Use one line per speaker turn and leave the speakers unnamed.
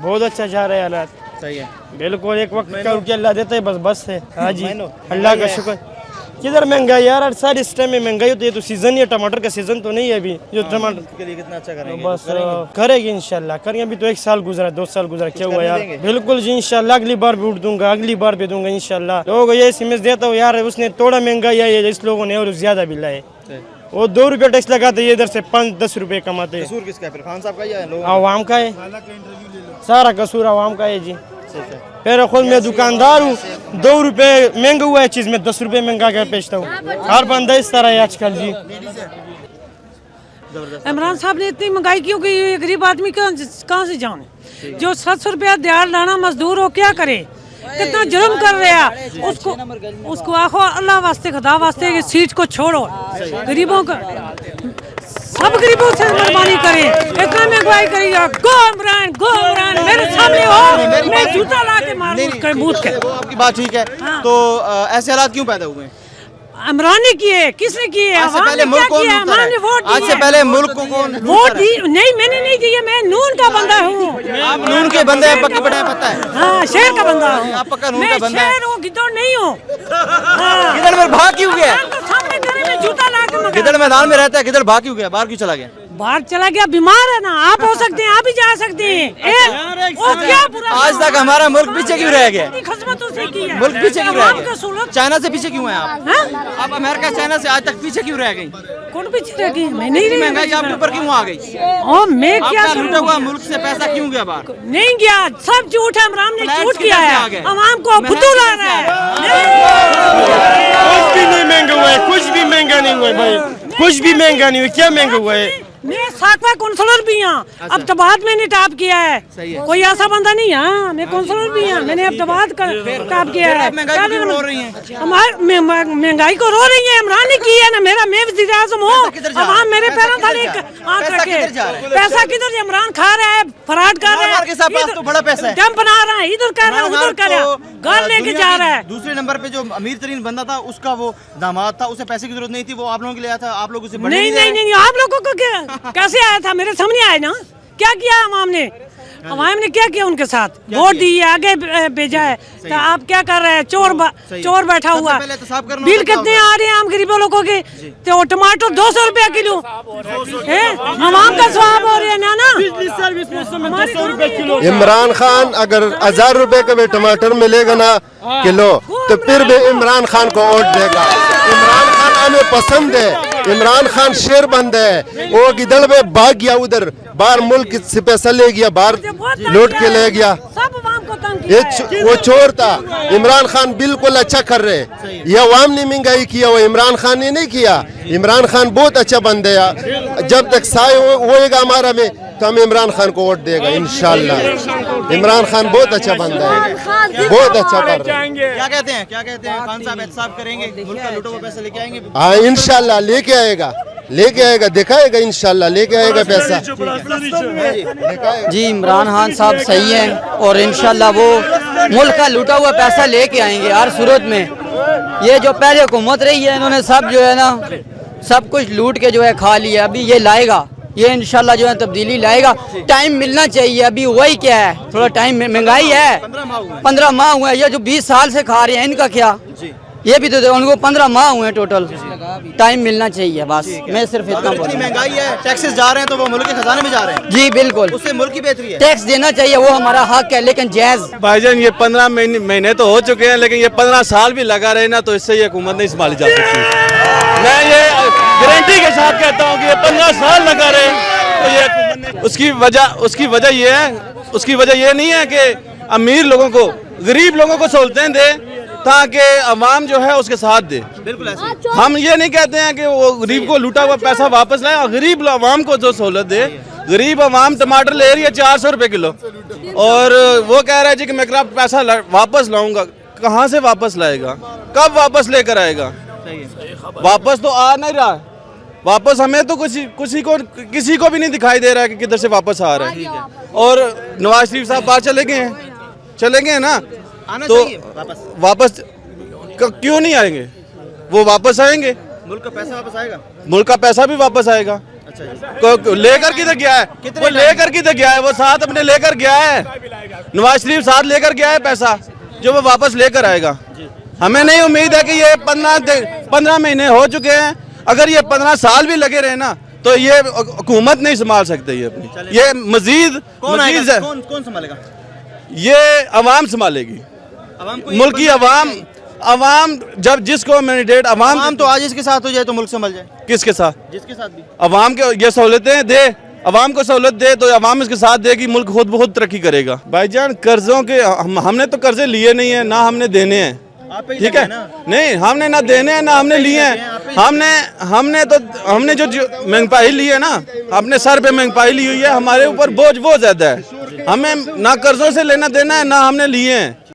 बहुत अच्छा जा रहा है हालात।
सही है,
बिल्कुल एक वक्त का रुपया अल्लाह देता है, बस है। हाँ जी, अल्लाह का शुक्र। किधर महंगाई यार, सारे इस टाइम में महंगाई होती है, तो सीजन ही है, टमाटर का सीजन तो नहीं है अभी जो टमाटर
के लिए कितना अच्छा करेंगे,
बस करेंगे इंशाल्लाह करेंगे। अभी तो 1 साल गुजरा, 2 साल गुजरा, क्या हुआ यार। बिल्कुल जी इंशाल्लाह अगली बार भी उठ दूंगा, अगली बार भी दूंगा इंशाल्लाह। लोगों ये समझ देता हूँ यार, उसने थोड़ा महंगाई आई है इस लोगों ने और ज्यादा भी लाए। वो 2 रुपये टैक्स लगाते हैं, इधर से 5-10 रुपये कमाते हैं।
कसूर किसका है फिर, खान साहब का या लोगों का?
आवाम का है, सारा कसूर आवाम का है जी। फिर खुद मैं दुकानदार हूँ, 2 रुपये महंगा हुआ है चीज़ में 10 रुपये महंगा कर बेचता हूँ। हर बंदा इस तरह है आजकल जी।
इमरान साहब ने इतनी महंगाई क्यों की, ये गरीब आदमी कहाँ से जाने। जो 700 रुपया दिहाड़ लाना मजदूर हो क्या करे, कितना जुर्म कर रहा है। उसको आखो अल्लाह वास्ते खुदा वास्ते कि सीट को छोड़ो, गरीबों का सब गरीबों से मेहरबानी करे। इतना महंगाई करेगा, गो इमरान मेरे सामने हो, मैं जूता ला के मारूं उसके मुंह के।
वो आपकी बात ठीक है।
हाँ।
तो ऐसे हालात क्यों पैदा हुए हैं?
इमरान ने किए, किसने किए?
आज से पहले मुल्क कौन लूटता रहा है? आज से पहले मुल्क को कौन
वोट दी? नहीं मैंने नहीं दिए, मैं नून का बंदा हूँ।
आप नून के बंदे हैं, पक्के बड़े पता है।
हाँ शहर का बंदा हूँ,
आप पक्का नून का
मैं
बंदा है।
शहर हूँ, गिद्धौड़ नहीं हूँ।
गिद्धड़ में भाग क्यों गया?
सामने करे मैं जूता ला के
गिद्धड़ मैदान में रहता है, गिद्धड़ भाग क्यों गया, बाहर क्यों चला गया?
बाहर चला गया, बीमार है ना। आप हो सकते हैं, आप ही जा सकते हैं। वो क्या बुरा
आज तक हमारा मुल्क पीछे क्यों रह गया?
खिदमत उसने की है।
मुल्क पीछे क्यों रह
आवाम का
गया?
सुलूक-
चाइना से पीछे क्यों हैं आप?
हाँ?
आप अमेरिका चाइना से आज तक पीछे क्यों रह गई?
कौन पीछे रह गई? मैं नहीं रही।
महंगाई आपके ऊपर क्यों आ गई?
ओ मैं क्या
आपका लूटा हुआ
करूँ?
मुल्क से पैसा क्यों गया बाहर?
नहीं गया, सब झूठ है। इमरान ने
फ्लैट्स
झूठ
किधर
किया
से आ
है,
गए?
आवाम को फुतू ला रहा है।
कुछ भी नहीं महंगा हुआ है, कुछ भी महंगा नहीं हुआ है भाई, कुछ भी महंगा नहीं हुआ। क्या महंगा हुआ है?
मैं सातवां काउंसलर भी हूँ। अब तबाद मैंने टॉप किया है। कोई ऐसा बंदा नहीं है, मैं काउंसलर भी हूँ, मैंने अब तबाद टॉप किया है।
महंगाई क्यों रो रही हैं?
हमारे महंगाई को रो रही है, इमरान ने की है ना। मेरा मैं वज़ीर आज़म हूँ, आवाम मेरे पैरों तले आँख रखे। पैसा किधर? इमरान खा रहा है, फराड कर रहा
के साथ पास तो बड़ा पैसा है।
डंप बना रहा है, इधर कर रहा है, उधर कर रहा है, घर लेके जा रहा है।
दूसरे नंबर पे जो अमीर तरीन बंदा था, उसका वो दामाद था, उसे पैसे की जरूरत नहीं थी, वो आप लोगों के लिए आया था, आप लोग उसे बढ़ने
नहीं
दे रहे।
नहीं नहीं, आप लोगों को कैसे आया था? मेरे सामने आए ना। क्या किया आवाम ने? आवाम ने क्या किया उनके साथ? वोट दी है, आगे भेजा है, तो आप क्या कर रहे हैं? चोर बैठा हुआ।
पहले तो साफ करना
बिल
होता
कितने आ रहे हैं आम गरीबों लोगों के? तो टमाटर 200 रुपया किलो है, आवाम का स्वाब हो रहा है ना।
200 रुपये किलो।
इमरान खान अगर 1000 रुपए का भी टमाटर मिलेगा ना किलो, तो फिर भी इमरान खान को वोट देगा। इमरान खान हमें पसंद है, इमरान खान शेर बंद है। वो गिद्धड़ में भाग गया, उधर बाहर मुल्क से पैसा ले गया, बाहर लूट के ले गया।
सब आवाम को तंग किया है।
वो चोर था। इमरान खान बिल्कुल अच्छा कर रहे। ये अवाम ने महंगाई किया, वो इमरान खान ने नहीं किया। इमरान खान बहुत अच्छा बंदे है। जब तक साय होएगा हमारा में, तो हम इमरान खान को वोट देगा इंशाल्लाह। इमरान खान बहुत अच्छा बंदा है, बहुत अच्छा कर रहे हैं।
क्या कहते हैं, क्या कहते हैं? खान साहब एहतसाब करेंगे, मुल्क का लूटा हुआ पैसा लेके आएंगे?
हाँ इंशाल्लाह लेके आएगा, दिखाएगा इंशाल्लाह, लेके आएगा पैसा।
जी इमरान खान साहब सही हैं और इंशाल्लाह वो मुल्क का लूटा हुआ पैसा लेके आएंगे हर सूरत में। ये जो पहले हुकूमत रही है, इन्होंने सब जो है ना सब कुछ लूट के जो है खा लिया। अभी ये लाएगा, ये इंशाल्लाह जो है तब्दीली लाएगा। टाइम मिलना चाहिए, अभी वही क्या है, थोड़ा टाइम। महंगाई है, 15 माह हुए। ये जो 20 साल से खा रहे हैं, इनका क्या? ये भी तो उनको 15 माह हुए टोटल। टाइम मिलना चाहिए बस, मैं सिर्फ इतना
इतनी महंगाई है, टैक्सेस जा रहे हैं तो वो मुल्क के खजाने में जा रहे हैं।
जी बिल्कुल,
उससे मुल्क की बेहतरी है।
टैक्स देना चाहिए, वो हमारा हक है, लेकिन जायज।
भाईजान ये 15 महीने तो हो चुके हैं, लेकिन ये 15 साल भी लगा रहे ना, तो इससे ये हुकूमत नहीं संभाली जा सकती। मैं ये गारंटी के साथ कहता हूँ कि ये 15 साल लगा रहे, तो ये हुकूमत नहीं। उसकी वजह ये नहीं है कि अमीर लोगों को, गरीब लोगों को सहूलतें दे ताकि अवाम जो है उसके साथ दे।
बिल्कुल ऐसे
हम ये नहीं कहते हैं कि वो गरीब को लूटा हुआ पैसा वापस लाए, और गरीब अवाम को जो सहूलत दे। गरीब अवाम टमाटर ले रही है 400 रुपये किलो, और वो कह रहा है जी कि मैं पैसा वापस लाऊंगा। कहाँ से वापस लाएगा? कब वापस लेकर आएगा? वापस तो आ नहीं रहा। वापस हमें तो किसी को भी नहीं दिखाई दे रहा है कि किधर से वापस आ रहा है। और नवाज शरीफ साहब बाहर चले गए ना, तो वापस क्यों नहीं आएंगे? वो वापस आएंगे,
मुल्क का पैसा वापस आएगा।
मुल्क का पैसा भी वापस आएगा। लेकर किधर गया है? वो लेकर किधर गया है? वो साथ अपने लेकर गया है, नवाज शरीफ साथ लेकर गया है पैसा जो वो वापस लेकर आएगा। हमें नहीं उम्मीद है कि ये 15 महीने हो चुके हैं, अगर ये 15 साल भी लगे रहे ना तो ये हुकूमत नहीं संभाल सकते ये अपनी। ये मजीद
कौन संभालेगा?
ये अवाम संभालेगी, मुल्क की अवाम जब जिसको मैंडेट
आवाम तो आज इसके साथ हो जाए तो मुल्क संभल जाए।
किसके साथ?
जिसके साथ भी
अवाम के ये सहूलतें दे, अवाम को सहूलत दे तो अवाम इसके साथ देगी, मुल्क खुद बहुत तरक्की करेगा। भाईजान कर्जों के हमने तो कर्जे लिए नहीं है, ना हमने देने हैं, ठीक है? नहीं, हमने ना देने हैं ना हमने लिए हैं। हमने जो महंगाई ली है ना, अपने सर पे महंगाई ली हुई है, हमारे ऊपर बोझ बहुत ज्यादा है। हमें ना कर्जों से लेना देना है ना हमने लिए हैं।